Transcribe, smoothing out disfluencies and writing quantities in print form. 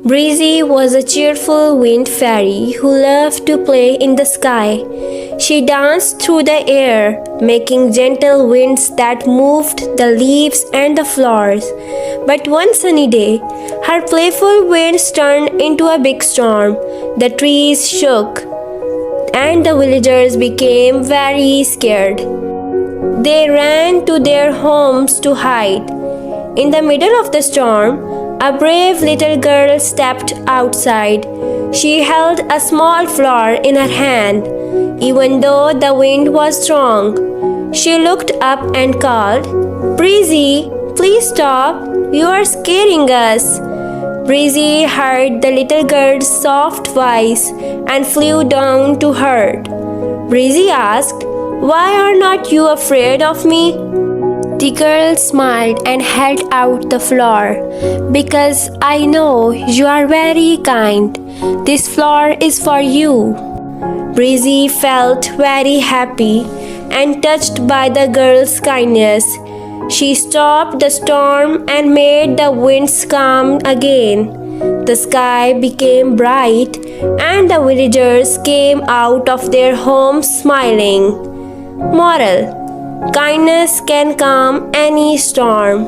Breezy was a cheerful wind fairy who loved to play in the sky. She danced through the air, making gentle winds that moved the leaves and the flowers. But one sunny day, her playful winds turned into a big storm. The trees shook, and the villagers became very scared. They ran to their homes to hide. In the middle of the storm, a brave little girl stepped outside. She held a small flower in her hand. Even though the wind was strong, she looked up and called, "Breezy, please stop. You are scaring us." Breezy heard the little girl's soft voice and flew down to her. Breezy asked, "Why are not you afraid of me?" The girl smiled and held out the flower. "Because I know you are very kind. This flower is for you." Breezy felt very happy and touched by the girl's kindness. She stopped the storm and made the winds calm again. The sky became bright and the villagers came out of their homes smiling. Moral: kindness can calm any storm.